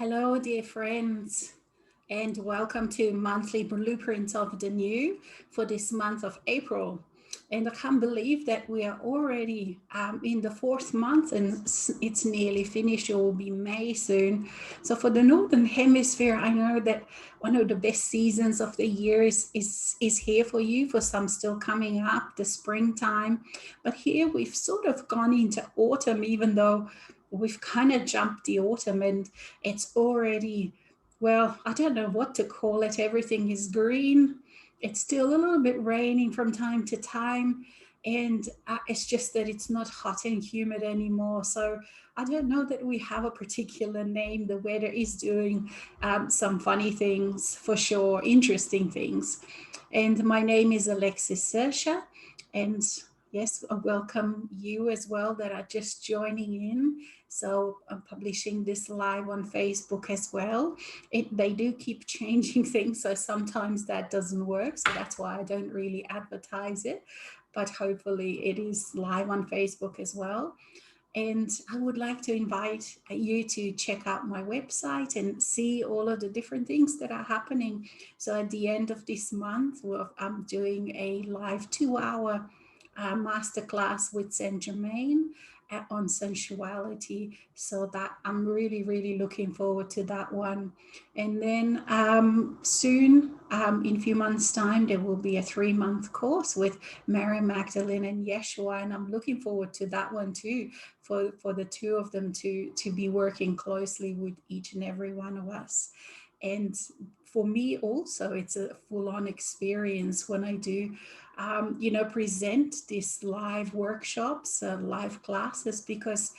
Hello, dear friends, and welcome to Monthly Blueprints of the New for this month of April. And I can't believe that we are already in the fourth month and it's nearly finished. It will be May soon. So for the Northern Hemisphere, I know that one of the best seasons of the year is here for you, for some still coming up, the springtime. But here we've sort of gone into autumn, even though we've kind of jumped the autumn and it's already, well, I don't know what to call it. Everything is green. It's still a little bit raining from time to time. And it's just that it's not hot and humid anymore. So I don't know that we have a particular name. The weather is doing some funny things for sure, interesting things. And my name is Alexis Sersha. And yes, I welcome you as well that are just joining in. So I'm publishing this live on Facebook as well. They do keep changing things, so sometimes that doesn't work. So that's why I don't really advertise it. But hopefully it is live on Facebook as well. And I would like to invite you to check out my website and see all of the different things that are happening. So at the end of this month, I'm doing a live 2 hour masterclass with Saint Germain on sensuality. So that I'm really, really looking forward to that one. And then soon, in a few months' time, there will be a 3 month course with Mary Magdalene and Yeshua. And I'm looking forward to that one too, for the two of them to be working closely with each and every one of us. And for me also, it's a full-on experience when I do present these live workshops, live classes, because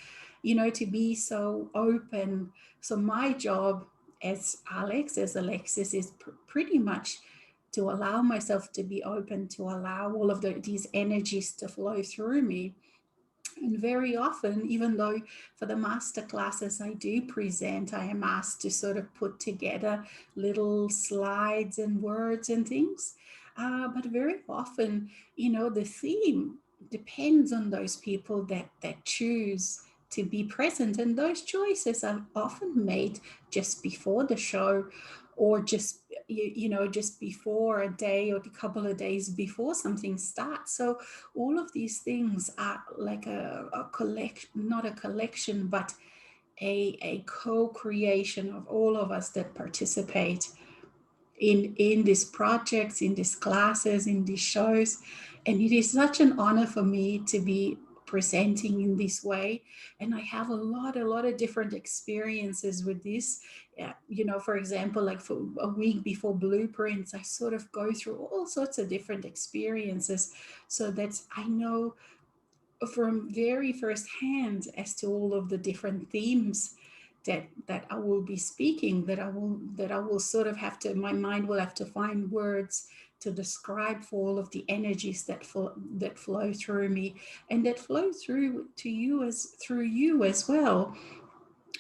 to be so open. So my job as Alexis is pretty much to allow myself to be open, to allow all of these energies to flow through me. And very often, even though for the master classes I do present, I am asked to sort of put together little slides and words and things. But very often, the theme depends on those people that choose to be present. And those choices are often made just before the show, or just before a day or a couple of days before something starts. So all of these things are like a collection, not a collection, but a co-creation of all of us that participate in these projects, in these classes, in these shows. And it is such an honor for me to be presenting in this way. And I have a lot of different experiences with this. For example, like for a week before Blueprints, I sort of go through all sorts of different experiences so that I know from very first hand as to all of the different themes that I will be speaking, that I will sort of have to, my mind will have to find words to describe for all of the energies that flow through me, and that flow through you as well.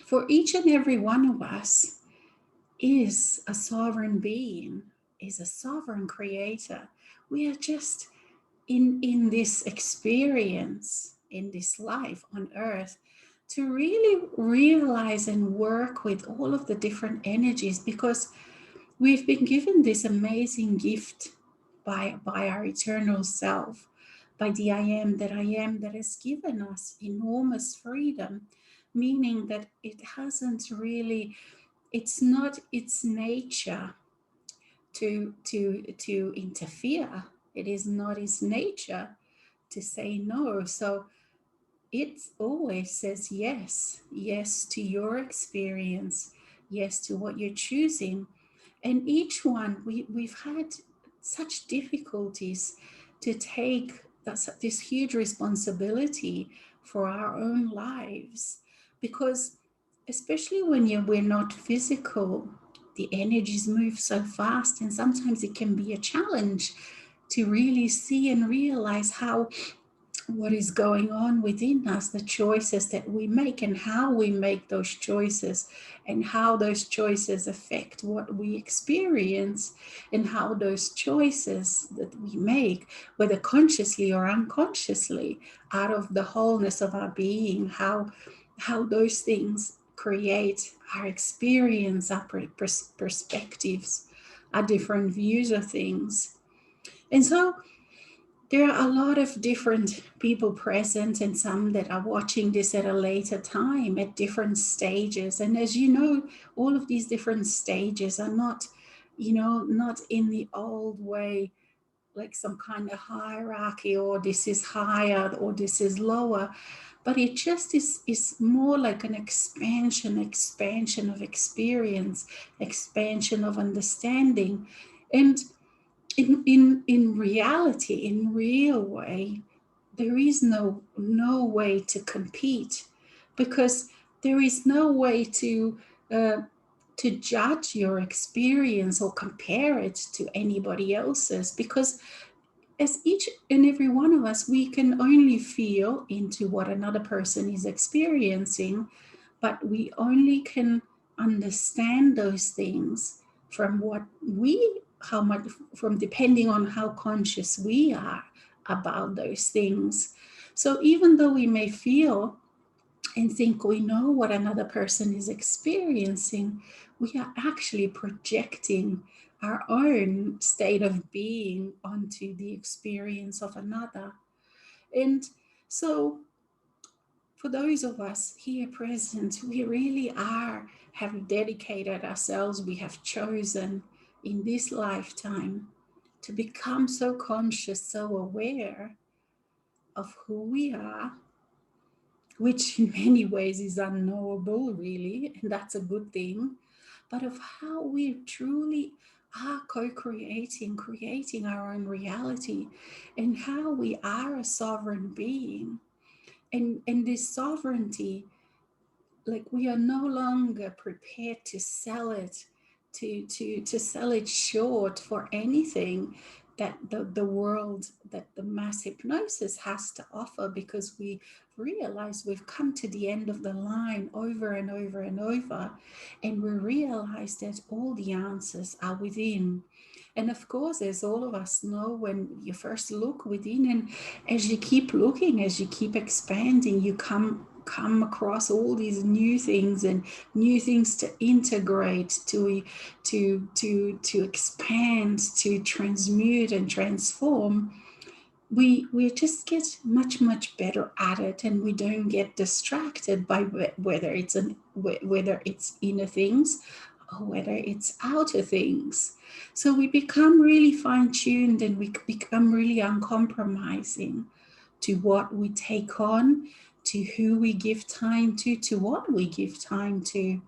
For each and every one of us is a sovereign being, is a sovereign creator. We are just in this experience, in this life on earth, to really realize and work with all of the different energies, because we've been given this amazing gift by our eternal self, by the I am that has given us enormous freedom, meaning that it hasn't really, it's not its nature to interfere. It is not its nature to say no. So it always says yes, yes to your experience, yes to what you're choosing. And each one, we've had such difficulties to take this huge responsibility for our own lives, because especially when we're not physical, the energies move so fast, and sometimes it can be a challenge to really see and realize how what is going on within us, the choices that we make and how we make those choices, and how those choices affect what we experience, and how those choices that we make, whether consciously or unconsciously, out of the wholeness of our being, how those things create our experience, our perspectives, our different views of things. And so there are a lot of different people present, and some that are watching this at a later time at different stages. And as you know, all of these different stages are not, not in the old way, like some kind of hierarchy, or this is higher or this is lower, but it just is more like an expansion of experience, expansion of understanding. And in reality, in real way, there is no way to compete, because there is no way uh, to judge your experience or compare it to anybody else's, because as each and every one of us, we can only feel into what another person is experiencing, but we only can understand those things from what we, how much, from depending on how conscious we are about those things. So even though we may feel and think we know what another person is experiencing, we are actually projecting our own state of being onto the experience of another. And so, for those of us here present, we really have dedicated ourselves, we have chosen in this lifetime to become so conscious, so aware of who we are, which in many ways is unknowable, really, and that's a good thing, but of how we truly are co-creating, creating our own reality, and how we are a sovereign being. And this sovereignty, like, we are no longer prepared to sell it, to sell it short for anything that the world, that the mass hypnosis has to offer, because we realize we've come to the end of the line over and over and over, and we realize that all the answers are within. And of course, as all of us know, when you first look within, and as you keep looking, as you keep expanding, you come across all these new things, and new things to integrate, to expand, to transmute and transform. We just get much better at it, and we don't get distracted by whether it's inner things or whether it's outer things. So we become really fine-tuned, and we become really uncompromising to what we take on, to who we give time to what we give time to,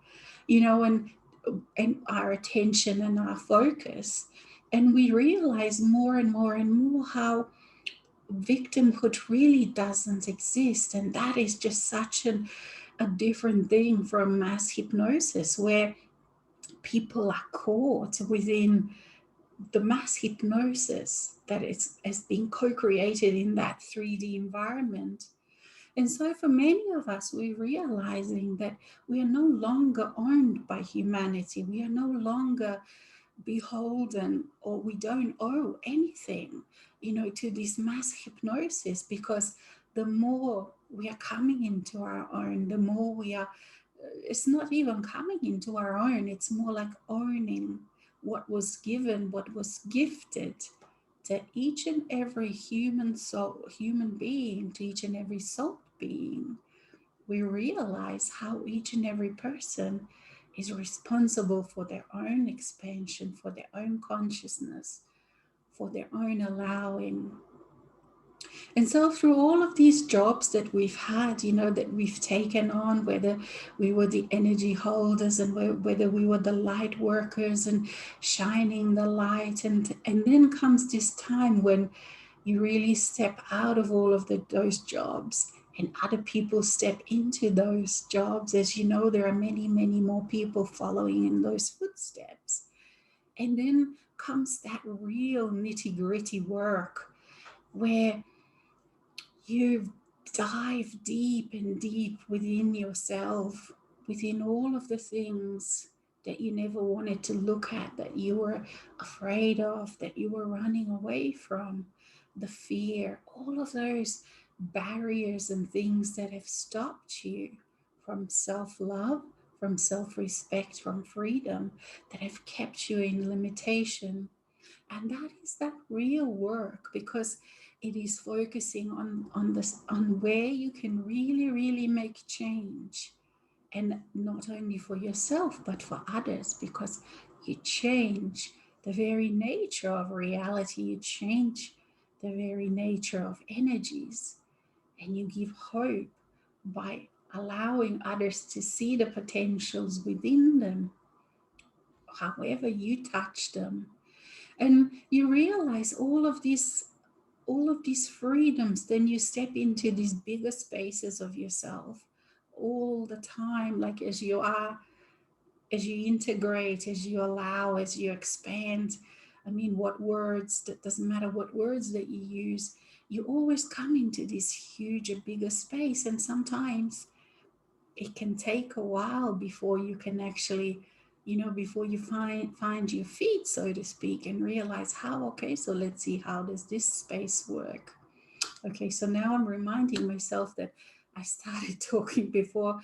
and our attention and our focus. And we realize more and more and more how victimhood really doesn't exist. And that is just such a different thing from mass hypnosis, where people are caught within the mass hypnosis that has been co-created in that 3D environment. And so for many of us, we're realizing that we are no longer owned by humanity. We are no longer beholden, or we don't owe anything, to this mass hypnosis, because the more we are coming into our own, the more we are, it's not even coming into our own, it's more like owning what was given, what was gifted to each and every human soul, human being, to each and every soul being. We realize how each and every person is responsible for their own expansion, for their own consciousness, for their own allowing. And so through all of these jobs that we've had, that we've taken on, whether we were the energy holders, and whether we were the light workers and shining the light, and then comes this time when you really step out of all of those jobs, and other people step into those jobs. As you know, there are many more people following in those footsteps. And then comes that real nitty-gritty work, where you dive deep and deep within yourself, within all of the things that you never wanted to look at, that you were afraid of, that you were running away from, the fear, all of those barriers and things that have stopped you from self-love, from self-respect, from freedom, that have kept you in limitation. And that is that real work, because it is focusing on this, on where you can really make change, and not only for yourself but for others, because you change the very nature of reality, you change the very nature of energies, and you give hope by allowing others to see the potentials within them, however you touch them. And you realize all of these freedoms, then you step into these bigger spaces of yourself all the time, like as you are, as you integrate, as you allow, as you expand. I mean, what words, that doesn't matter what words that you use, you always come into this huge, bigger space. And sometimes it can take a while before you can actually, before you find your feet, so to speak, and realize how, okay, so let's see, how does this space work? Okay, so now I'm reminding myself that I started talking before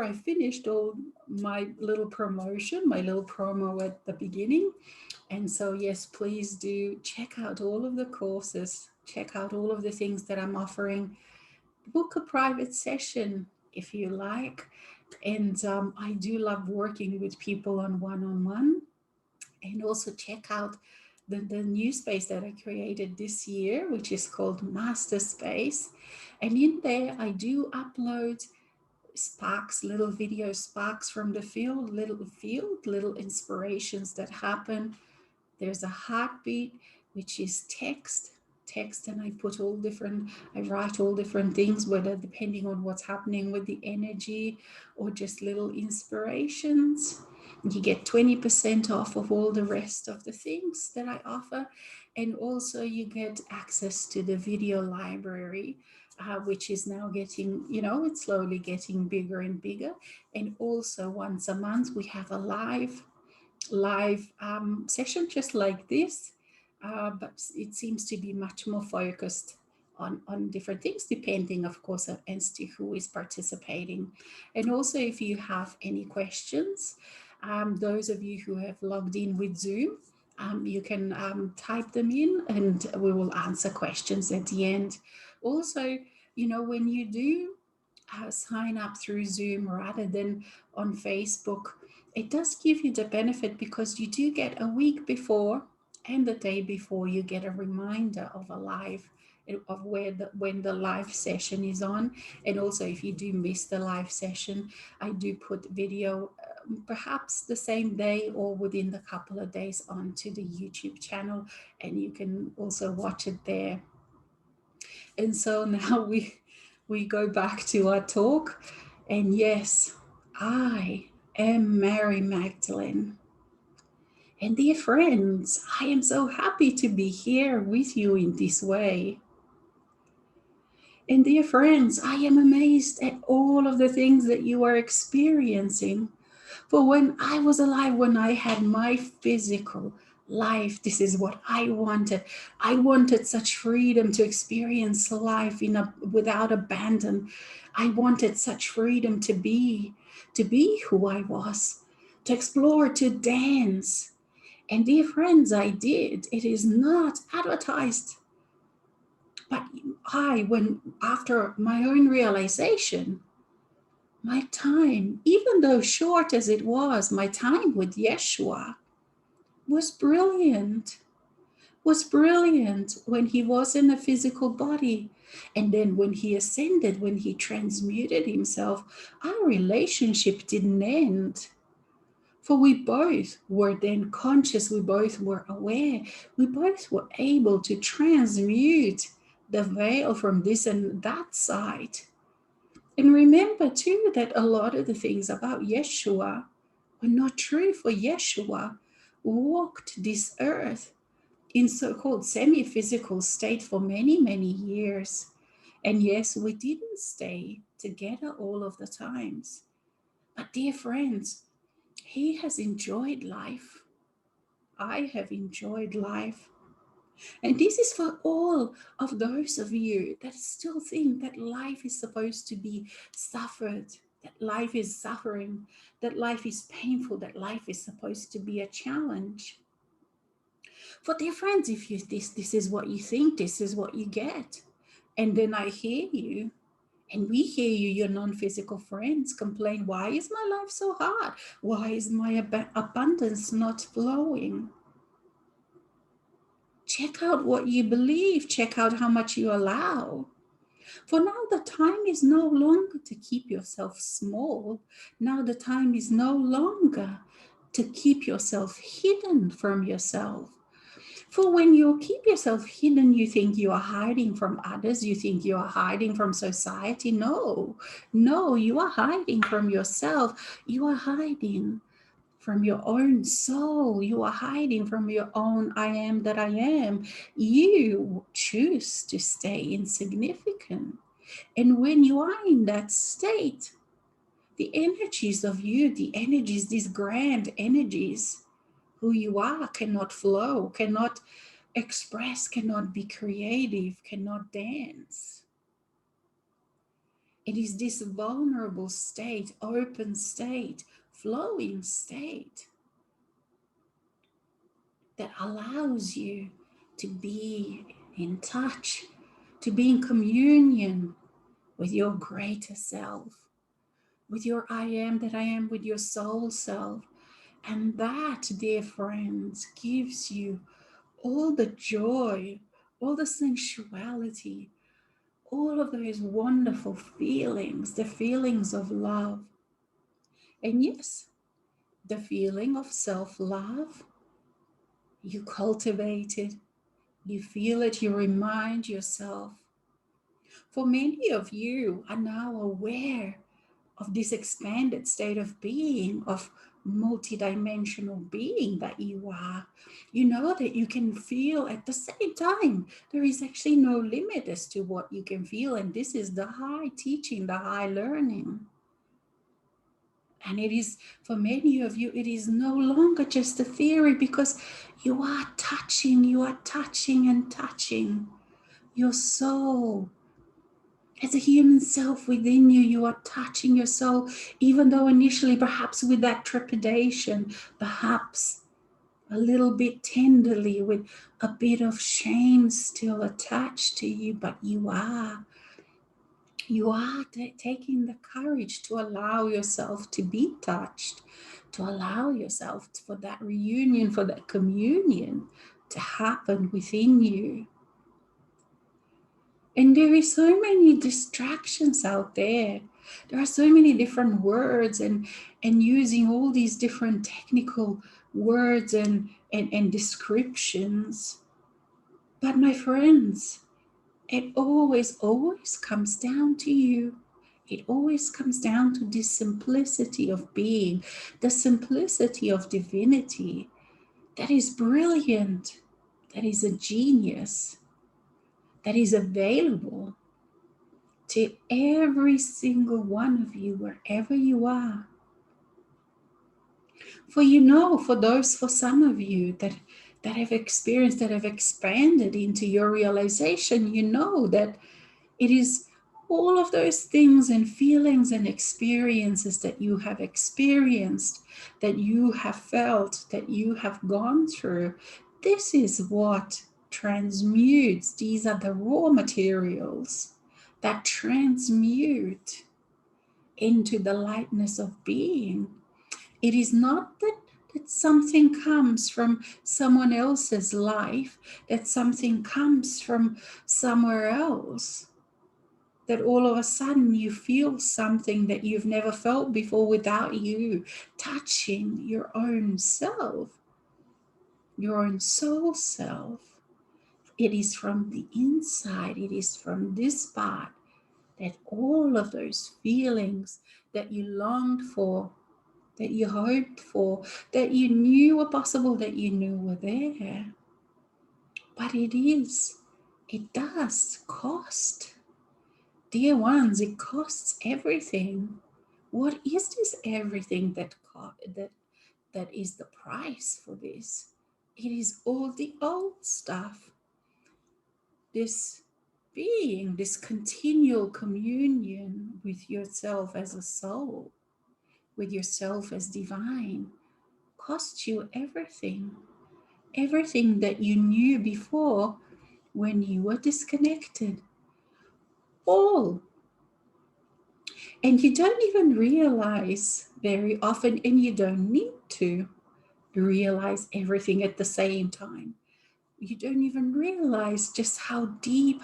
I finished all my little promotion, my little promo at the beginning. And so, yes, please do check out all of the courses, check out all of the things that I'm offering. Book a private session if you like. And I do love working with people on one-on-one. And also check out the new space that I created this year, which is called Master Space. And in there, I do upload sparks, little video sparks from the field, little inspirations that happen. There's a heartbeat, which is text, and I write all different things, whether depending on what's happening with the energy or just little inspirations. You get 20% off of all the rest of the things that I offer. And also you get access to the video library, which is now getting, it's slowly getting bigger and bigger. And also once a month, we have a live session just like this, but it seems to be much more focused on different things, depending, of course, as to who is participating. And also, if you have any questions, those of you who have logged in with Zoom, you can type them in and we will answer questions at the end. Also, when you do sign up through Zoom rather than on Facebook, it does give you the benefit, because you do get a week before and the day before, you get a reminder of when the live session is on. And also, if you do miss the live session, I do put video perhaps the same day or within the couple of days onto the YouTube channel, and you can also watch it there. And so now we go back to our talk. And yes, I am Mary Magdalene. And dear friends, I am so happy to be here with you in this way. And dear friends, I am amazed at all of the things that you are experiencing. For when I was alive, when I had my physical life, this is what I wanted. I wanted such freedom to experience life without abandon. I wanted such freedom to be who I was, to explore, to dance. And dear friends, I did. It is not advertised. But after my own realization, my time, even though short as it was, my time with Yeshua was brilliant. Was brilliant when he was in a physical body. And then when he ascended, when he transmuted himself, our relationship didn't end. For we both were then conscious, we both were aware, we both were able to transmute the veil from this and that side. And remember too that a lot of the things about Yeshua were not true, for Yeshua walked this earth in so-called semi-physical state for many years. And yes, we didn't stay together all of the times. But dear friends, he has enjoyed life. I have enjoyed life. And this is for all of those of you that still think that life is supposed to be suffered, that life is suffering, that life is painful, that life is supposed to be a challenge. For dear friends, if you this is what you think, this is what you get. And then I hear you, and we hear you, your non-physical friends, complain, why is my life so hard? Why is my abundance not flowing? Check out what you believe. Check out how much you allow. For now, the time is no longer to keep yourself small. Now, the time is no longer to keep yourself hidden from yourself. For when you keep yourself hidden, you think you are hiding from others, you think you are hiding from society. No, no, you are hiding from yourself. You are hiding from your own soul. You are hiding from your own I am that I am. You choose to stay insignificant. And when you are in that state, the energies of you, the energies, these grand energies, who you are, cannot flow, cannot express, cannot be creative, cannot dance. It is this vulnerable state, open state, flowing state that allows you to be in touch, to be in communion with your greater self, with your I am that I am, with your soul self. And that, dear friends, gives you all the joy, all the sensuality, all of those wonderful feelings, the feelings of love. And yes, the feeling of self-love, you cultivate it, you feel it, you remind yourself. For many of you are now aware of this expanded state of being, of multidimensional being that you are. You know that you can feel at the same time. There is actually no limit as to what you can feel. And this is the high teaching, the high learning. And it is, for many of you, it is no longer just a theory, because you are touching and touching your soul. As a human self within you, you are touching your soul, even though initially, perhaps with that trepidation, perhaps a little bit tenderly, with a bit of shame still attached to you, but you are taking the courage to allow yourself to be touched, to allow yourself for that reunion, for that communion to happen within you. And there is so many distractions out there. There are so many different words, and using all these different technical words and descriptions. But my friends, it always comes down to you. It always comes down to the simplicity of being, the simplicity of divinity that is brilliant, that is a genius, that is available to every single one of you, wherever you are. For you know, for some of you that have experienced, that have expanded into your realization, you know that it is all of those things and feelings and experiences that you have experienced, that you have felt, that you have gone through. This is what transmutes. These are the raw materials that transmute into the lightness of being. It is not that something comes from someone else's life, that something comes from somewhere else, that all of a sudden you feel something that you've never felt before without you touching your own self, your own soul self. It is from the inside, it is from this part that all of those feelings that you longed for, that you hoped for, that you knew were possible, that you knew were there. But it does cost. Dear ones, it costs everything. What is this everything that is the price for this? It is all the old stuff. This being, this continual communion with yourself as a soul, with yourself as divine, costs you everything. Everything that you knew before when you were disconnected. All. And you don't even realize very often, and you don't need to realize everything at the same time. You don't even realize just how deep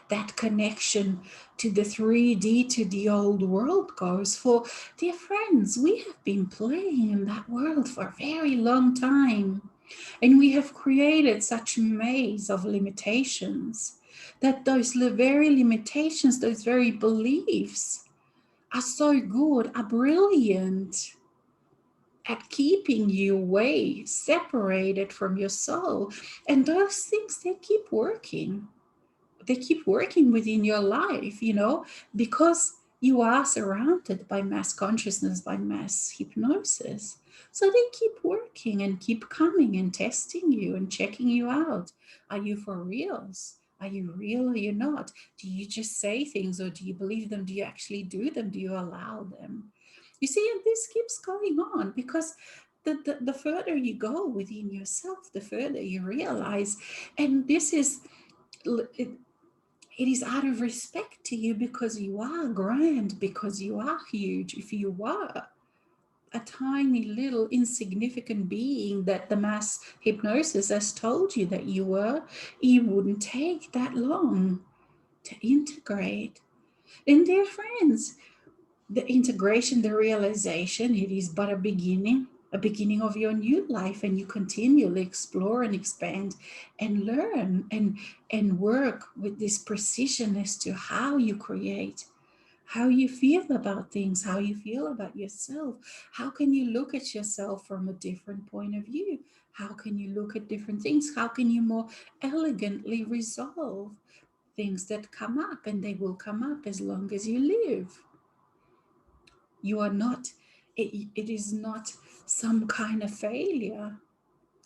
that connection to the 3D, to the old world goes. For dear friends, we have been playing in that world for a very long time. And we have created such a maze of limitations that those very limitations, those very beliefs are so good, are brilliant at keeping you away, separated from your soul. And those things, they keep working. They keep working within your life, because you are surrounded by mass consciousness, by mass hypnosis. So they keep working and keep coming and testing you and checking you out. Are you for reals? Are you real or you're not? Do you just say things, or do you believe them? Do you actually do them? Do you allow them? You see, and this keeps going on because the further you go within yourself, the further you realize. And this is, it is out of respect to you, because you are grand, because you are huge. If you were a tiny little insignificant being that the mass hypnosis has told you that you were, it wouldn't take that long to integrate. And dear friends, the integration, the realization, it is but a beginning of your new life, and you continually explore and expand and learn and work with this precision as to how you create, how you feel about things, how you feel about yourself. How can you look at yourself from a different point of view? How can you look at different things? How can you more elegantly resolve things that come up? And they will come up as long as you live. You are not, it is not some kind of failure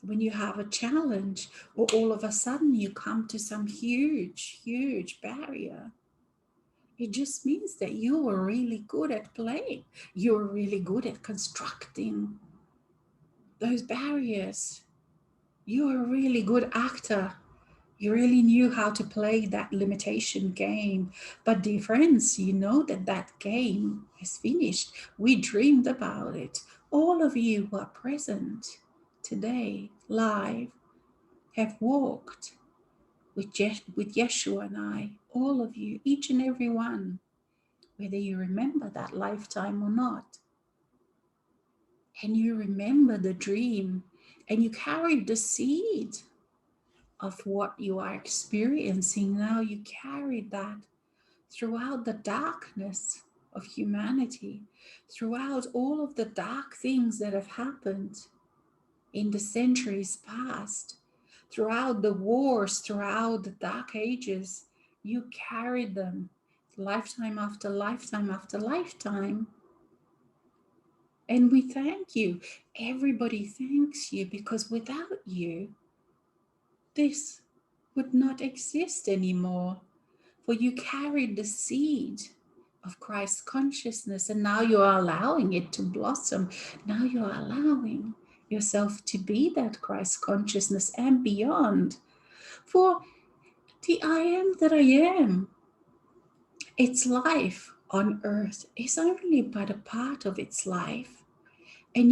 when you have a challenge, or all of a sudden you come to some huge barrier. It just means that you were really good at playing. You were really good at constructing those barriers. You were a really good actor. You really knew how to play that limitation game. But dear friends, you know that that game is finished. We dreamed about it. All of you who are present today, live, have walked with Yeshua and I. All of you, each and every one, whether you remember that lifetime or not. And you remember the dream, and you carried the seed of what you are experiencing now. You carried that throughout the darkness of humanity, throughout all of the dark things that have happened in the centuries past, throughout the wars, throughout the dark ages. You carried them lifetime after lifetime after lifetime. And we thank you. Everybody thanks you, because without you, this would not exist anymore. For you carried the seed of Christ's consciousness, and now you are allowing it to blossom. Now you are allowing yourself to be that Christ consciousness and beyond. For the I am that I am, its life on earth is only but a part of its life. And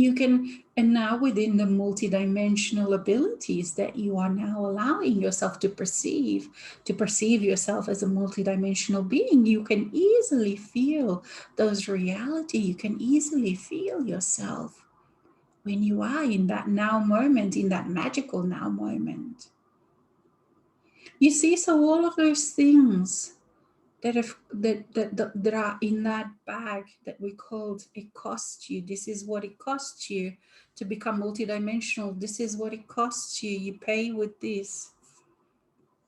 now within the multidimensional abilities that you are now allowing yourself to perceive yourself as a multidimensional being, you can easily feel those reality. You can easily feel yourself when you are in that now moment, in that magical now moment. You see, so all of those things that are in that bag that we called it cost you. This is what it costs you to become multidimensional. This is what it costs you. You pay with this.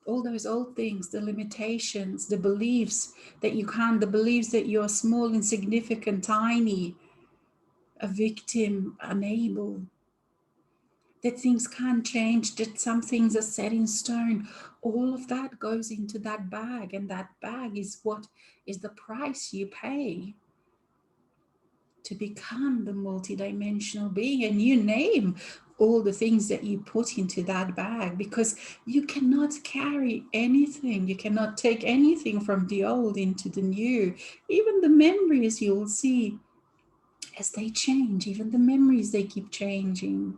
All those old things, the limitations, the beliefs that you can't, the beliefs that you're small, insignificant, tiny, a victim, unable. that things can't change, that some things are set in stone. All of that goes into that bag, and that bag is what is the price you pay to become the multidimensional being. And you name all the things that you put into that bag, because you cannot carry anything. You cannot take anything from the old into the new. Even the memories, you will see as they change, even the memories, they keep changing.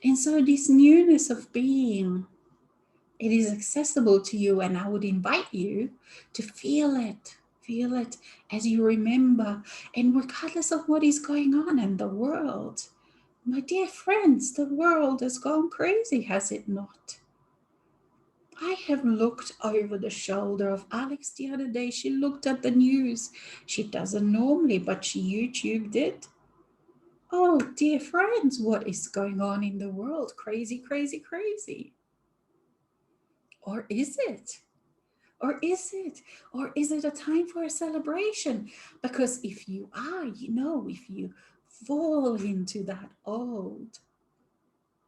And so this newness of being, it is accessible to you, and I would invite you to feel it. Feel it as you remember, and regardless of what is going on in the world. My dear friends, the world has gone crazy, has it not? I have looked over the shoulder of Alex the other day. She looked at the news. She doesn't normally, but she YouTubed it. Oh, dear friends, what is going on in the world? Crazy, crazy, crazy. Or is it? Or is it? Or is it a time for a celebration? Because if you are, if you fall into that old,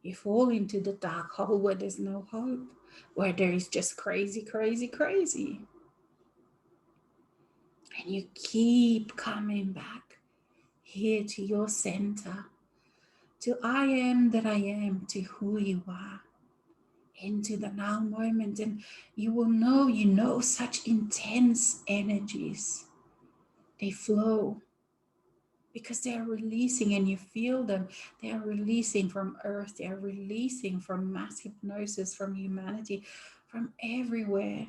you fall into the dark hole where there's no hope, where there is just crazy, crazy, crazy. And you keep coming back here to your center, to I am that I am, to who you are, into the now moment. And you will know such intense energies. They flow because they are releasing, and you feel them. They are releasing from earth. They are releasing from mass hypnosis, from humanity, from everywhere.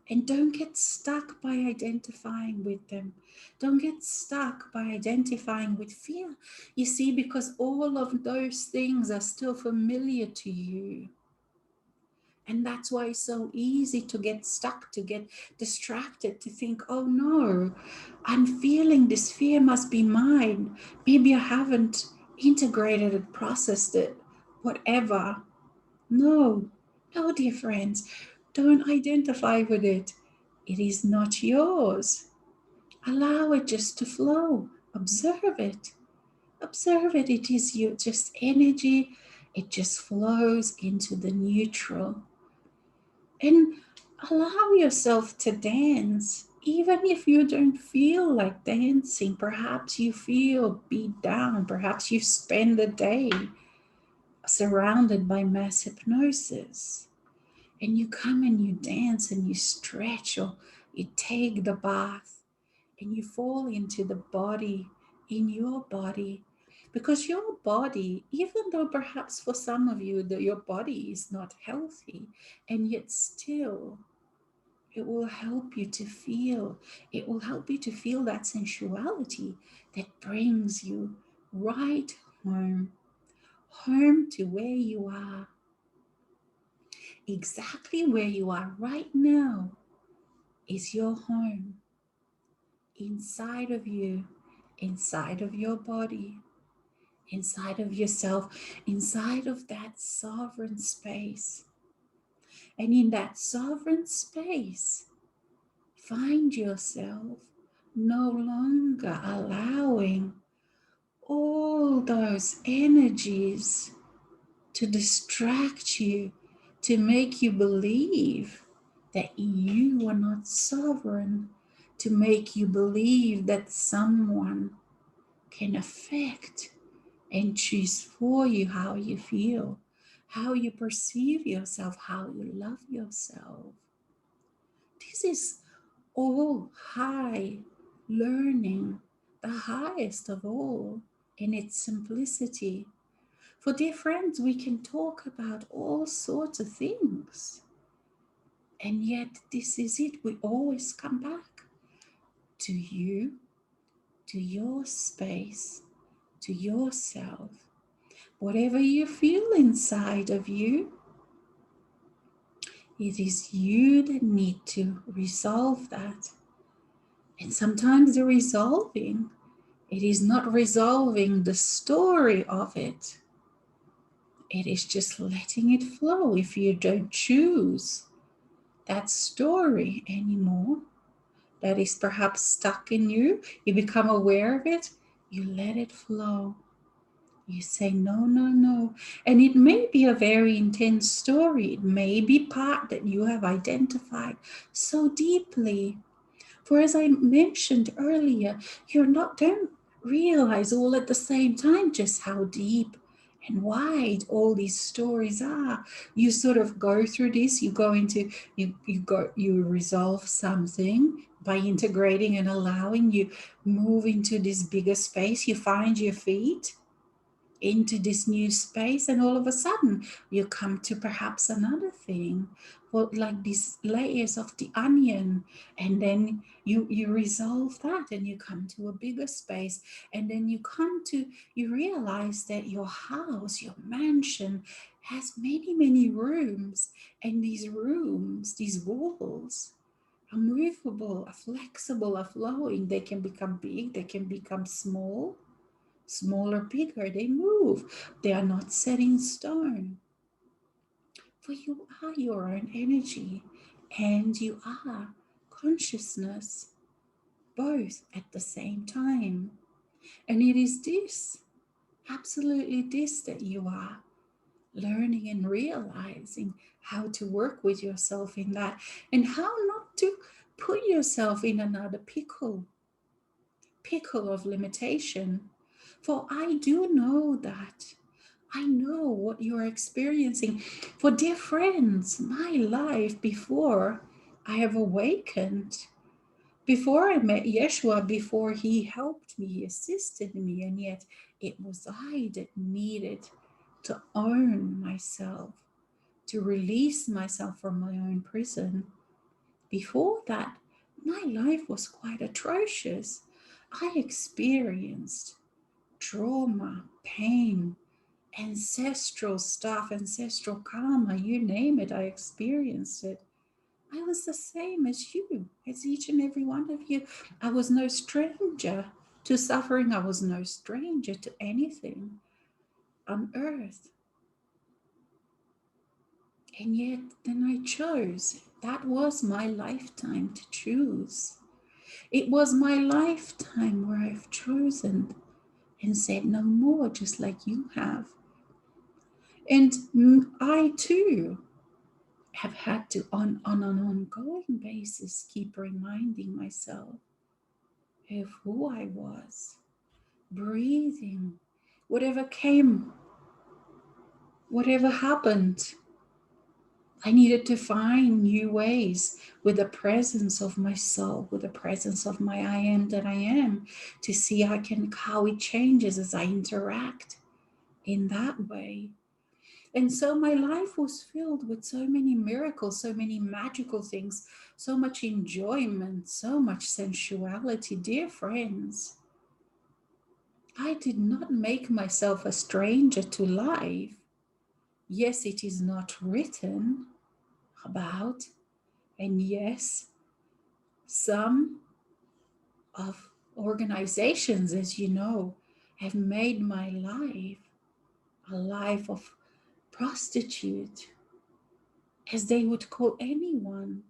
And don't get stuck by identifying with them. Don't get stuck by identifying with fear. You see, because all of those things are still familiar to you. And that's why it's so easy to get stuck, to get distracted, to think, oh no, I'm feeling this fear must be mine. Maybe I haven't integrated it, processed it, whatever. No, no, dear friends, don't identify with it. It is not yours. Allow it just to flow. Observe it. Observe it. It is you, just energy. It just flows into the neutral. And allow yourself to dance. Even if you don't feel like dancing, perhaps you feel beat down, perhaps you spend the day surrounded by mass hypnosis, and you come and you dance and you stretch, or you take the bath and you fall into the body, in your body. Because your body, even though perhaps for some of you that your body is not healthy, and yet still it will help you to feel, it will help you to feel that sensuality that brings you right home, home to where you are, exactly where you are right now is your home, inside of you, inside of your body, inside of yourself, inside of that sovereign space. And in that sovereign space, find yourself no longer allowing all those energies to distract you, to make you believe that you are not sovereign, to make you believe that someone can affect and choose for you how you feel, how you perceive yourself, how you love yourself. This is all high learning, the highest of all in its simplicity. For dear friends, we can talk about all sorts of things. And yet this is it. We always come back to you, to your space, to yourself. Whatever you feel inside of you, it is you that need to resolve that. And sometimes the resolving, it is not resolving the story of it. It is just letting it flow. If you don't choose that story anymore, that is perhaps stuck in you, you become aware of it, you let it flow. You say, no, no, no. And it may be a very intense story. It may be part that you have identified so deeply. For as I mentioned earlier, don't realize all at the same time just how deep and wide all these stories are. You sort of go through this, you resolve something by integrating and allowing, you move into this bigger space, you find your feet into this new space, and all of a sudden you come to perhaps another thing, well, like these layers of the onion, and then you resolve that and you come to a bigger space, and then you realize that your house, your mansion, has many, many rooms, and these rooms, these walls, are movable, are flexible, are flowing. They can become big, they can become small, smaller, bigger, they move. They are not set in stone. For you are your own energy, and you are consciousness, both at the same time. And it is this, absolutely this, that you are learning and realizing how to work with yourself in that, and how not to put yourself in another pickle of limitation. For I do know that. I know what you're experiencing. For dear friends, my life before I have awakened, before I met Yeshua, before he helped me, he assisted me, and yet it was I that needed to own myself, to release myself from my own prison. Before that, my life was quite atrocious. I experienced trauma, pain, ancestral stuff, ancestral karma, you name it, I experienced it. I was the same as you, as each and every one of you. I was no stranger to suffering. I was no stranger to anything on earth. And yet, then I chose. That was my lifetime to choose. It was my lifetime where I've chosen and said no more, just like you have. And I too have had to, on an ongoing basis, keep reminding myself of who I was, breathing, whatever came, whatever happened. I needed to find new ways with the presence of my soul, with the presence of my I am that I am, to see how it changes as I interact in that way. And so my life was filled with so many miracles, so many magical things, so much enjoyment, so much sensuality. Dear friends, I did not make myself a stranger to life. Yes, it is not written about, and yes, some of organizations, as you know, have made my life a life of prostitute, as they would call anyone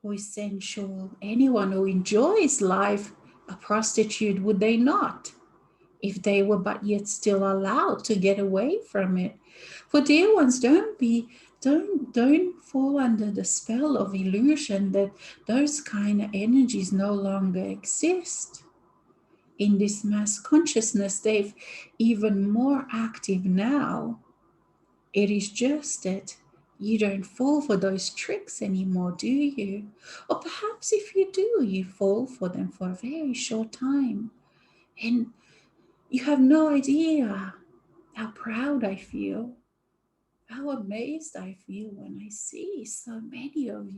who is sensual, anyone who enjoys life, a prostitute, would they not? If they were but yet still allowed to get away from it. For dear ones, don't fall under the spell of illusion that those kind of energies no longer exist. In this mass consciousness, they've even more active now. It is just that you don't fall for those tricks anymore, do you? Or perhaps if you do, you fall for them for a very short time. And you have no idea how proud I feel, how amazed I feel when I see so many of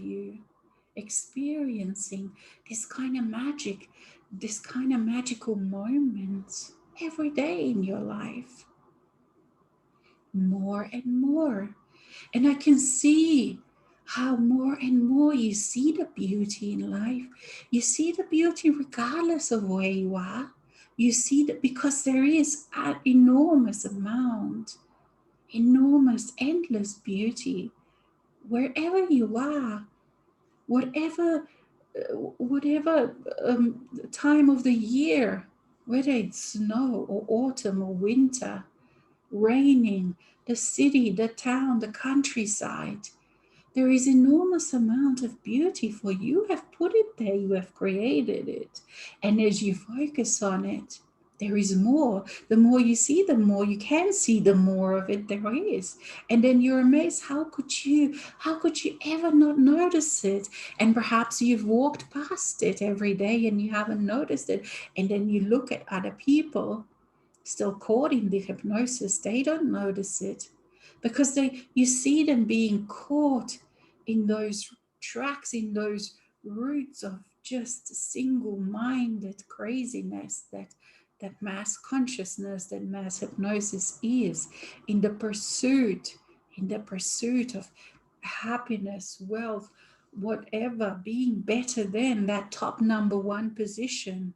you experiencing this kind of magic, this kind of magical moments every day in your life, more and more. And I can see how more and more you see the beauty in life. You see the beauty regardless of where you are. You see that because there is an enormous amount, enormous, endless beauty wherever you are, whatever time of the year, whether it's snow or autumn or winter, raining, the city, the town, the countryside. There is enormous amount of beauty, for you have put it there, you have created it. And as you focus on it, there is more. The more you see, the more you can see, the more of it there is. And then you're amazed, how could you ever not notice it? And perhaps you've walked past it every day and you haven't noticed it. And then you look at other people still caught in the hypnosis, they don't notice it because you see them being caught in those tracks, in those roots of just single-minded craziness that mass consciousness, that mass hypnosis is, in the pursuit, of happiness, wealth, whatever, being better than that top number one position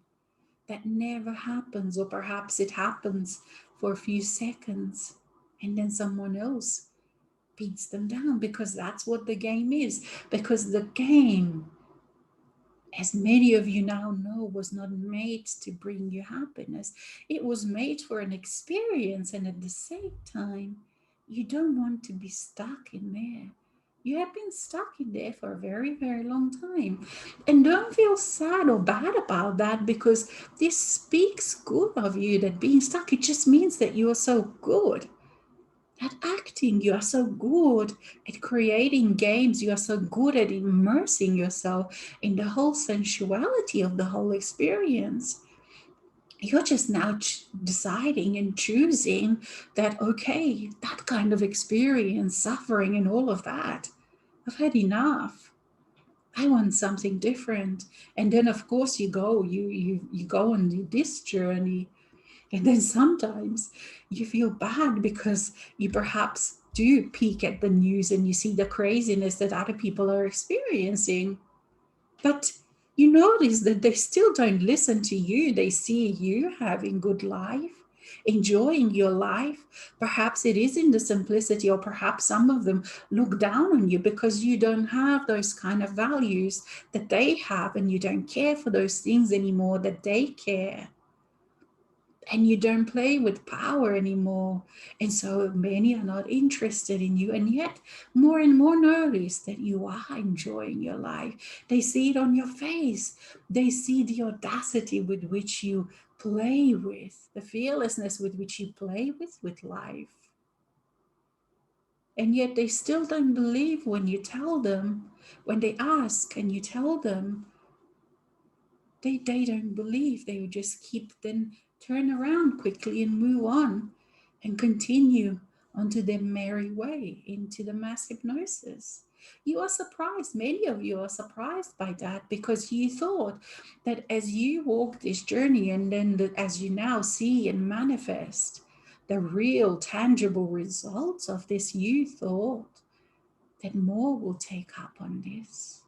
that never happens, or perhaps it happens for a few seconds and then someone else beats them down, because that's what the game is. Because the game, as many of you now know, was not made to bring you happiness. It was made for an experience, and at the same time, you don't want to be stuck in there. You have been stuck in there for a very, very long time. And don't feel sad or bad about that, because this speaks good of you, that being stuck, it just means that you are so good at acting, you are so good at creating games, you are so good at immersing yourself in the whole sensuality of the whole experience. You're just now deciding and choosing that, okay, that kind of experience, suffering and all of that, I've had enough. I want something different. And then of course you go on this journey. And then sometimes you feel bad because you perhaps do peek at the news and you see the craziness that other people are experiencing. But you notice that they still don't listen to you. They see you having good life, enjoying your life. Perhaps it is in the simplicity, or perhaps some of them look down on you because you don't have those kind of values that they have, and you don't care for those things anymore that they care, and you don't play with power anymore. And so many are not interested in you, and yet more and more notice that you are enjoying your life. They see it on your face. They see the audacity with which you play with, the fearlessness with which you play with life. And yet they still don't believe when you tell them, when they ask and you tell them, they don't believe. They would just keep, then turn around quickly and move on and continue onto their merry way into the mass hypnosis. You are surprised, many of you are surprised by that, because you thought that as you walk this journey, and then as you now see and manifest the real tangible results of this, you thought that more will take up on this.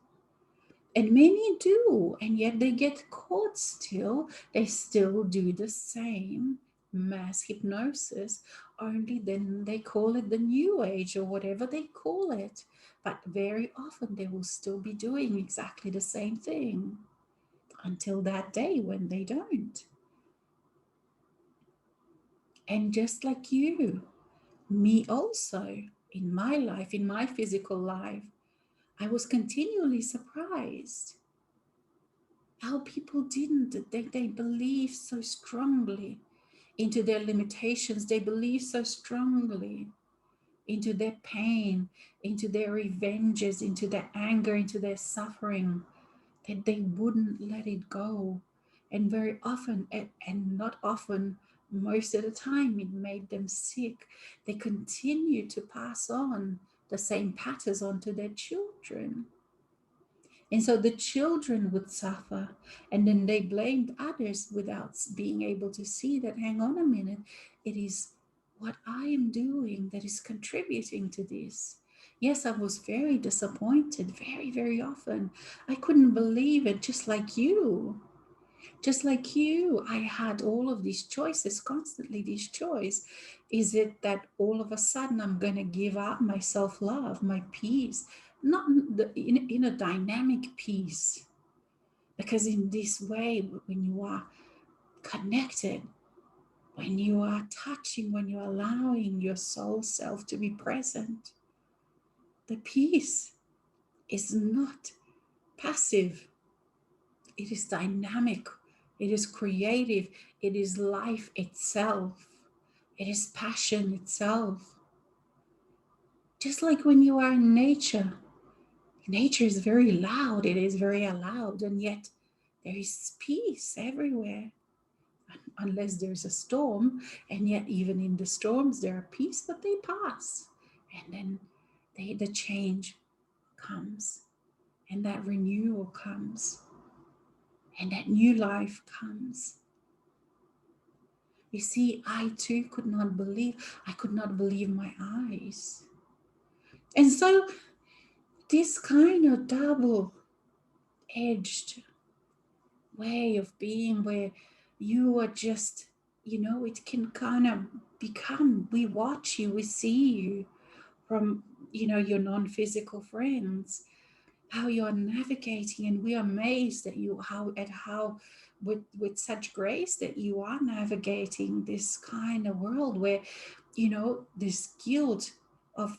And many do, and yet they get caught still. They still do the same mass hypnosis, only then they call it the new age or whatever they call it. But very often they will still be doing exactly the same thing until that day when they don't. And just like you, me also, in my life, in my physical life, I was continually surprised how people didn't, they believe so strongly into their limitations. They believe so strongly into their pain, into their revenges, into their anger, into their suffering, that they wouldn't let it go. And very often, and not often, most of the time, it made them sick. They continue to pass on the same patterns onto their children. And so the children would suffer, and then they blamed others without being able to see that, hang on a minute, it is what I am doing that is contributing to this. Yes, I was very disappointed, very, very often. I couldn't believe it, just like you. Just like you, I had all of these choices, constantly these choices. Is it that all of a sudden I'm going to give up my self-love, my peace? Not in a dynamic peace. Because in this way, when you are connected, when you are touching, when you're allowing your soul self to be present, the peace is not passive. It is dynamic. It is creative. It is life itself. It is passion itself. Just like when you are in nature, nature is very loud. It is very loud, and yet there is peace everywhere, unless there's a storm. And yet, even in the storms, there are peace, but they pass, and then the change comes, and that renewal comes, and that new life comes. You see, I too could not believe my eyes. And so this kind of double-edged way of being, where you are just, it can kind of become, we watch you, we see you from, your non-physical friends, how you are navigating, and we are amazed at you, how with such grace that you are navigating this kind of world where, this guilt of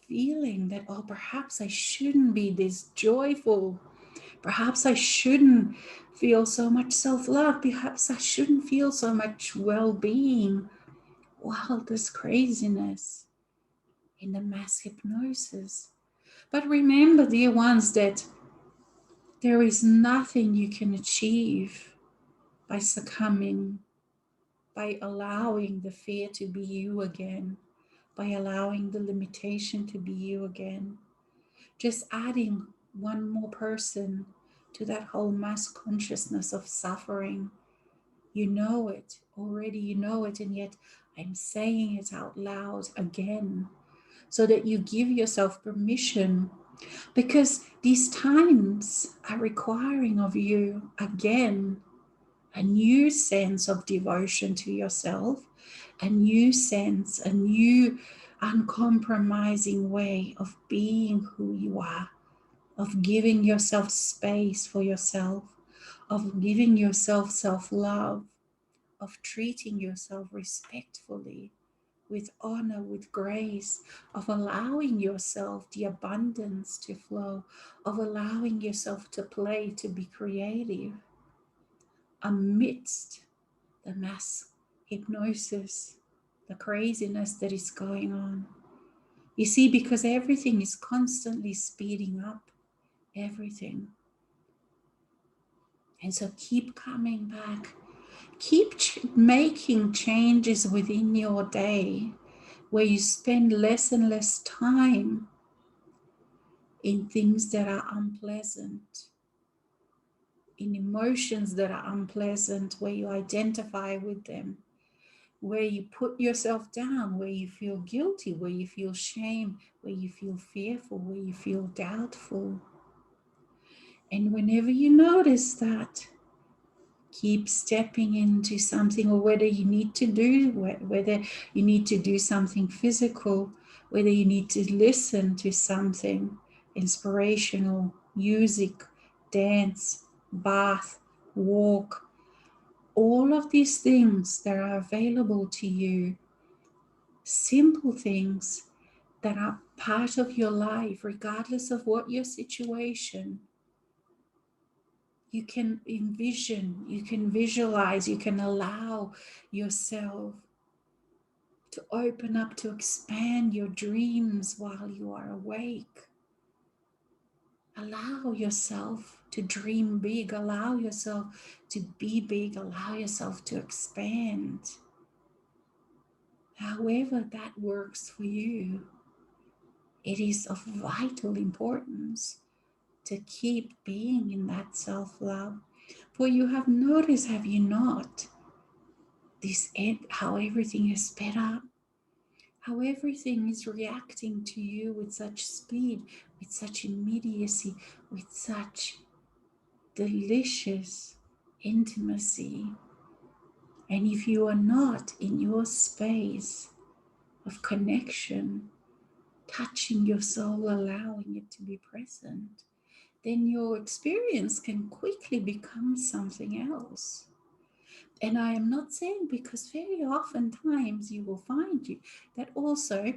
feeling that, oh, perhaps I shouldn't be this joyful, perhaps I shouldn't feel so much self-love, perhaps I shouldn't feel so much well-being. Wow, this craziness in the mass hypnosis. But remember, dear ones, that there is nothing you can achieve by succumbing, by allowing the fear to be you again, by allowing the limitation to be you again. Just adding one more person to that whole mass consciousness of suffering. You know it already, and yet I'm saying it out loud again, so that you give yourself permission, because these times are requiring of you again a new sense of devotion to yourself, a new sense, a new uncompromising way of being who you are, of giving yourself space for yourself, of giving yourself self-love, of treating yourself respectfully, with honor, with grace, of allowing yourself the abundance to flow, of allowing yourself to play, to be creative amidst the mass hypnosis, the craziness that is going on. You see, because everything is constantly speeding up, everything. And so keep coming back. Keep making changes within your day, where you spend less and less time in things that are unpleasant, in emotions that are unpleasant, where you identify with them, where you put yourself down, where you feel guilty, where you feel shame, where you feel fearful, where you feel doubtful. And whenever you notice that, keep stepping into something, or whether you need to do something physical, whether you need to listen to something inspirational, music, dance, bath, walk, all of these things that are available to you, simple things that are part of your life, regardless of what your situation. You can envision, you can visualize, you can allow yourself to open up, to expand your dreams while you are awake. Allow yourself to dream big, allow yourself to be big, allow yourself to expand. However that works for you, it is of vital importance to keep being in that self-love. For you have noticed, have you not, how everything is sped up, how everything is reacting to you with such speed, with such immediacy, with such delicious intimacy. And if you are not in your space of connection, touching your soul, allowing it to be present, then your experience can quickly become something else. And I am not saying, because very often times you will find you that also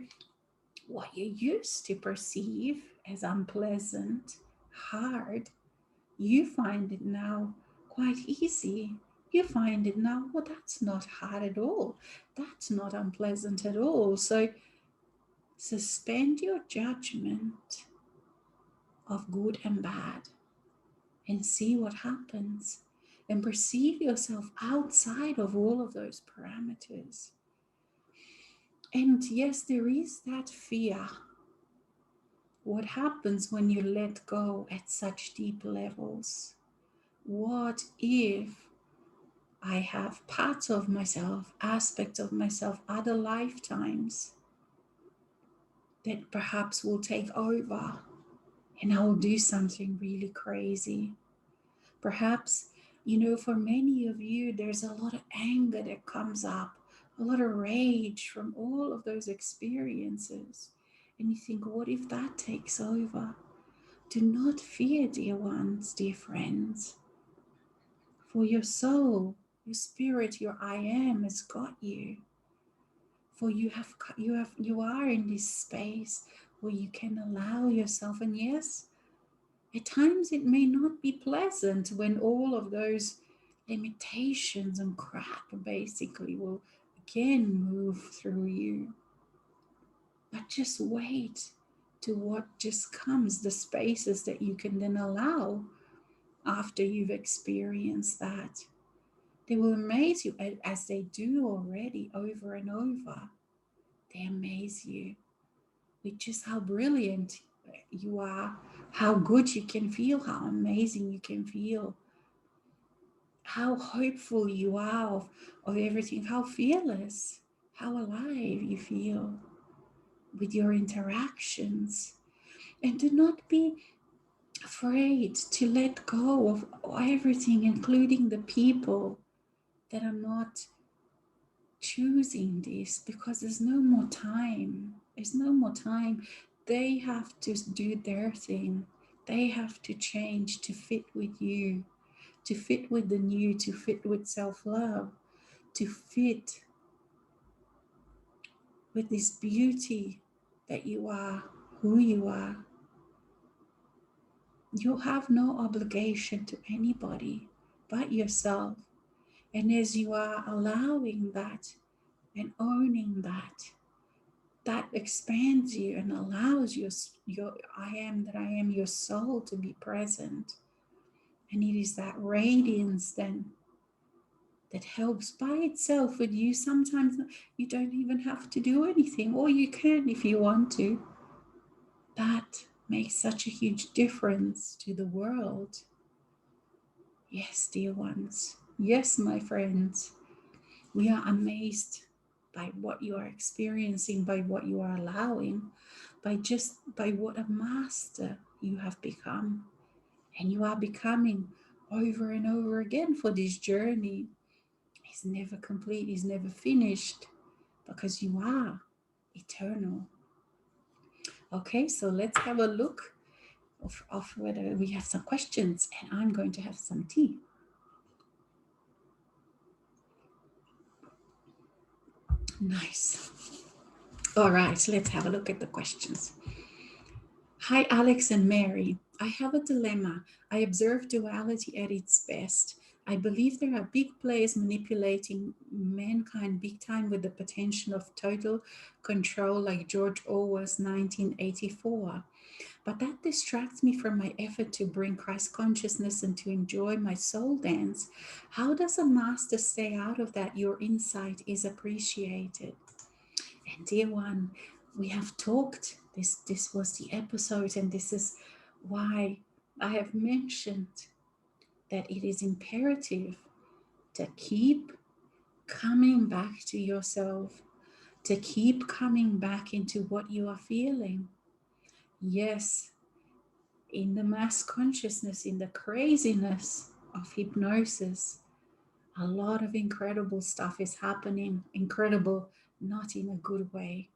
what you used to perceive as unpleasant, hard, you find it now quite easy. You find it now, well, that's not hard at all. That's not unpleasant at all. So suspend your judgment of good and bad and see what happens, and perceive yourself outside of all of those parameters. And yes, there is that fear. What happens when you let go at such deep levels? What if I have parts of myself, aspects of myself, other lifetimes that perhaps will take over and I will do something really crazy? Perhaps, for many of you, there's a lot of anger that comes up, a lot of rage from all of those experiences. And you think, what if that takes over? Do not fear, dear ones, dear friends, for your soul, your spirit, your I am has got you. For you are in this space where you can allow yourself, and yes, at times it may not be pleasant when all of those limitations and crap basically will again move through you. But just wait to what just comes, the spaces that you can then allow after you've experienced that. They will amaze you as they do already over and over. They amaze you with just how brilliant you are, how good you can feel, how amazing you can feel, how hopeful you are of everything, how fearless, how alive you feel with your interactions. And do not be afraid to let go of everything, including the people that are not choosing this, because there's no more time. There's no more time. They have to do their thing. They have to change to fit with you, to fit with the new, to fit with self-love, to fit with this beauty that you are, who you are. You have no obligation to anybody but yourself. And as you are allowing that and owning that, that expands you and allows your I am that I am, your soul, to be present. And it is that radiance then that helps by itself with you. Sometimes you don't even have to do anything, or you can if you want to. That makes such a huge difference to the world. Yes, dear ones. Yes, my friends. We are amazed by what you are experiencing, by what you are allowing, by what a master you have become. And you are becoming over and over again, for this journey is never complete, is never finished, because you are eternal. Okay, so let's have a look of whether we have some questions, and I'm going to have some tea. Nice. All right, let's have a look at the questions. Hi, Alex and Mary. I have a dilemma. I observe duality at its best. I believe there are big players manipulating mankind big time with the potential of total control, like George Orwell's 1984. But that distracts me from my effort to bring Christ consciousness and to enjoy my soul dance. How does a master stay out of that? Your insight is appreciated. And dear one, we have talked, this was the episode, and this is why I have mentioned that it is imperative to keep coming back to yourself, to keep coming back into what you are feeling. Yes, in the mass consciousness, in the craziness of hypnosis, a lot of incredible stuff is happening. Incredible, not in a good way.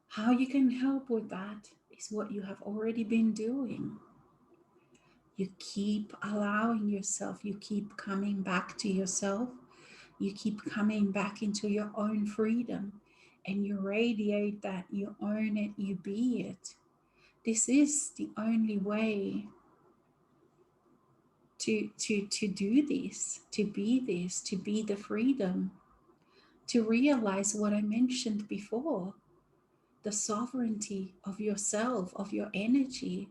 How you can help with that is what you have already been doing. You keep allowing yourself, you keep coming back to yourself, you keep coming back into your own freedom, and you radiate that, you own it, you be it. This is the only way to do this, to be this, to be the freedom, to realize what I mentioned before, the sovereignty of yourself, of your energy.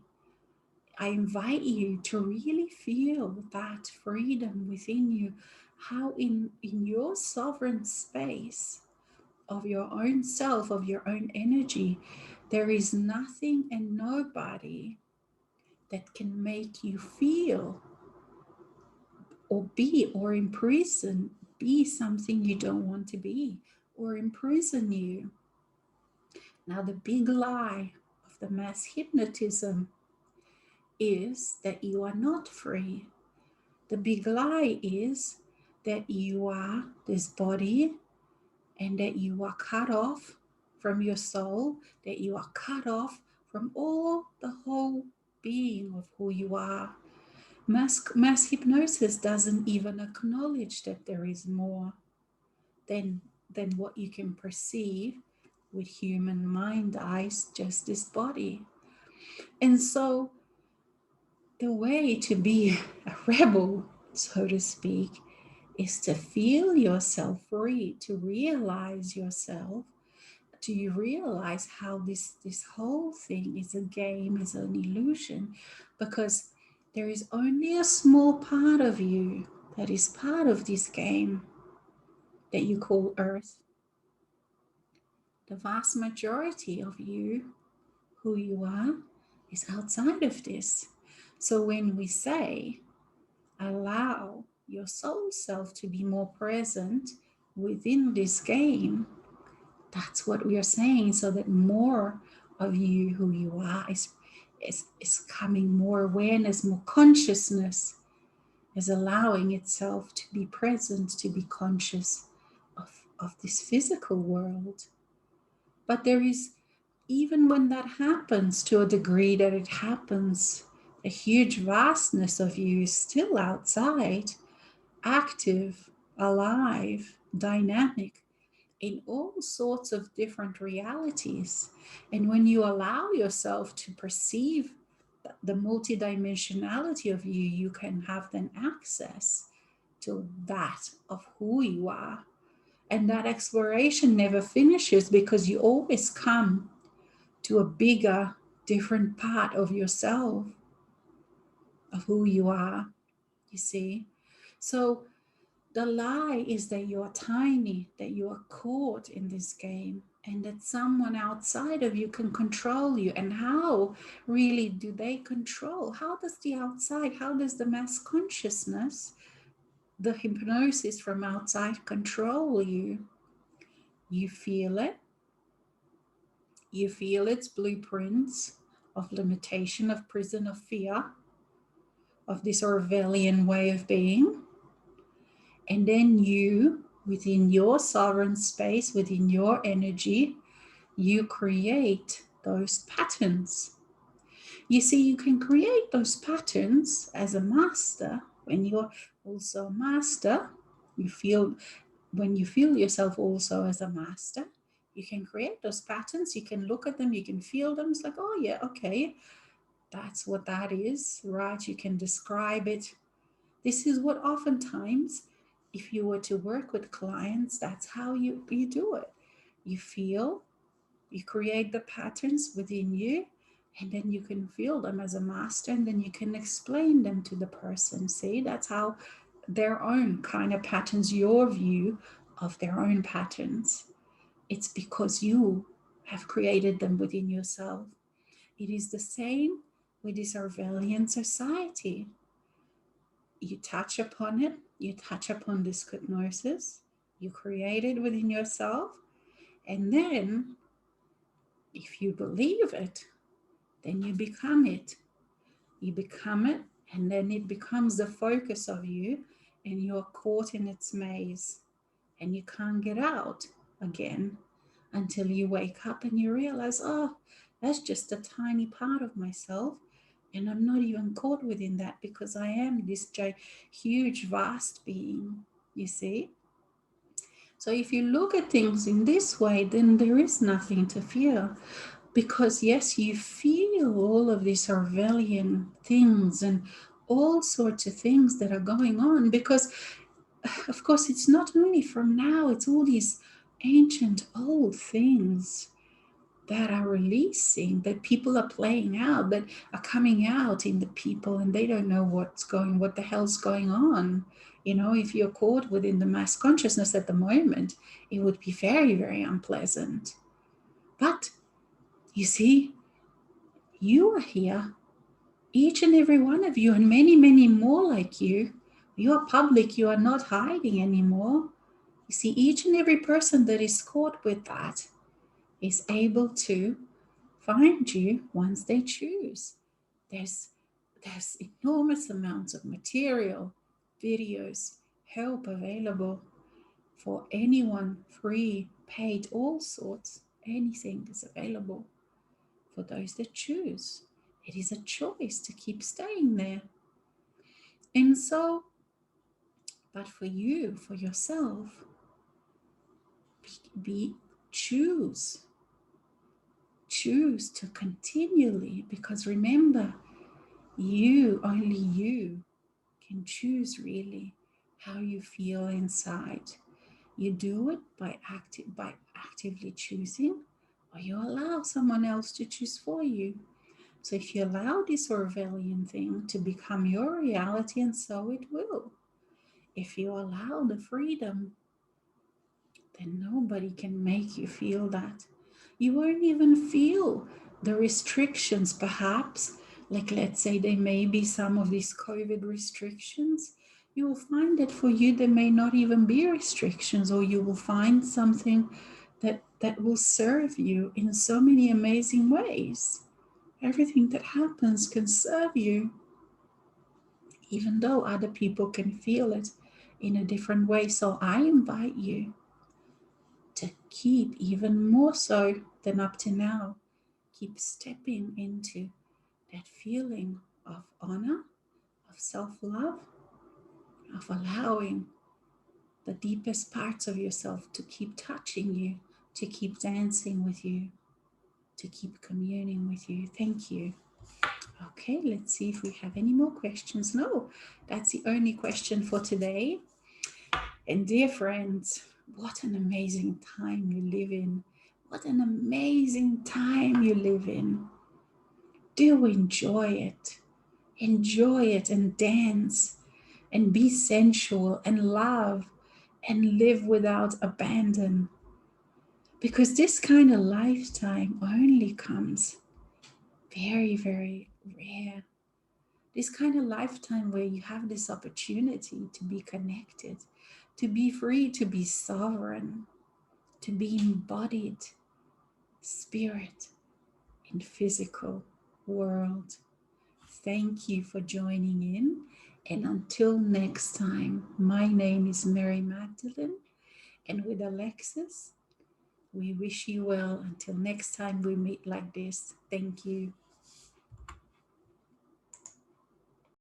I invite you to really feel that freedom within you, how in your sovereign space of your own self, of your own energy, there is nothing and nobody that can make you feel or be or imprison, be something you don't want to be, or imprison you. Now, the big lie of the mass hypnotism is that you are not free. The big lie is that you are this body and that you are cut off from your soul, that you are cut off from all the whole being of who you are. Mass hypnosis doesn't even acknowledge that there is more than what you can perceive with human mind, eyes, just this body. And so the way to be a rebel, so to speak, is to feel yourself free, to realize yourself, to realize how this whole thing is a game, is an illusion, because there is only a small part of you that is part of this game that you call Earth. The vast majority of you, who you are, is outside of this. So when we say, allow your soul self to be more present within this game, that's what we are saying, so that more of you, who you are, is coming, more awareness, more consciousness is allowing itself to be present, to be conscious of this physical world. But there is, even when that happens to a degree that it happens, a huge vastness of you is still outside, active, alive, dynamic, in all sorts of different realities. And when you allow yourself to perceive the multidimensionality of you, you can have then access to that of who you are. And that exploration never finishes, because you always come to a bigger, different part of yourself, of who you are, you see. So the lie is that you are tiny, that you are caught in this game, and that someone outside of you can control you. And how really do they control? How does the outside, how does the mass consciousness, the hypnosis from outside control you? You feel it. You feel its blueprints of limitation, of prison, of fear, of this Orwellian way of being. And then you, within your sovereign space, within your energy, you create those patterns. You see, you can create those patterns as a master. When you're also a master, you feel, when you feel yourself also as a master, you can create those patterns. You can look at them, you can feel them. It's like, oh yeah, okay, that's what that is, right? You can describe it. This is what oftentimes, if you were to work with clients, that's how you do it. You feel, you create the patterns within you, and then you can feel them as a master, and then you can explain them to the person. See, that's how their own kind of patterns, your view of their own patterns. It's because you have created them within yourself. It is the same with this Orwellian society. You touch upon it, you touch upon this hypnosis, you create it within yourself, and then if you believe it, then you become it. You become it, and then it becomes the focus of you, and you're caught in its maze, and you can't get out again until you wake up and you realize, oh, that's just a tiny part of myself. And I'm not even caught within that because I am this huge, vast being, you see? So if you look at things in this way, then there is nothing to fear. Because yes, you feel all of these Orwellian things and all sorts of things that are going on. Because, of course, it's not only from now, it's all these ancient old things that are releasing, that people are playing out, that are coming out in the people, and they don't know what the hell's going on. You know, if you're caught within the mass consciousness at the moment, it would be very, very unpleasant. But you see, you are here, each and every one of you, and many, many more like you. You are public, you are not hiding anymore. You see, each and every person that is caught with that is able to find you once they choose. There's enormous amounts of material, videos, help available for anyone, free, paid, all sorts. Anything is available for those that choose. It is a choice to keep staying there. And so, but for you, for yourself, be choose to continually, because remember, only you can choose really how you feel inside. You do it by actively choosing, or you allow someone else to choose for you. So if you allow this Orwellian thing to become your reality, and so it will. If you allow the freedom, then nobody can make you feel that. You won't even feel the restrictions, perhaps. Like, let's say there may be some of these COVID restrictions. You will find that for you, there may not even be restrictions, or you will find something that will serve you in so many amazing ways. Everything that happens can serve you, even though other people can feel it in a different way. So I invite you to keep, even more so than up to now, keep stepping into that feeling of honor, of self-love, of allowing the deepest parts of yourself to keep touching you, to keep dancing with you, to keep communing with you. Thank you. Okay, let's see if we have any more questions. No, that's the only question for today. And dear friends, what an amazing time you live in. What an amazing time you live in. Do enjoy it. Enjoy it and dance and be sensual and love and live without abandon. Because this kind of lifetime only comes very, very rare. This kind of lifetime where you have this opportunity to be connected, to be free, to be sovereign, to be embodied spirit in physical world. Thank you for joining in. And until next time, my name is Mary Magdalene. And with Alexis, we wish you well. Until next time we meet like this. Thank you.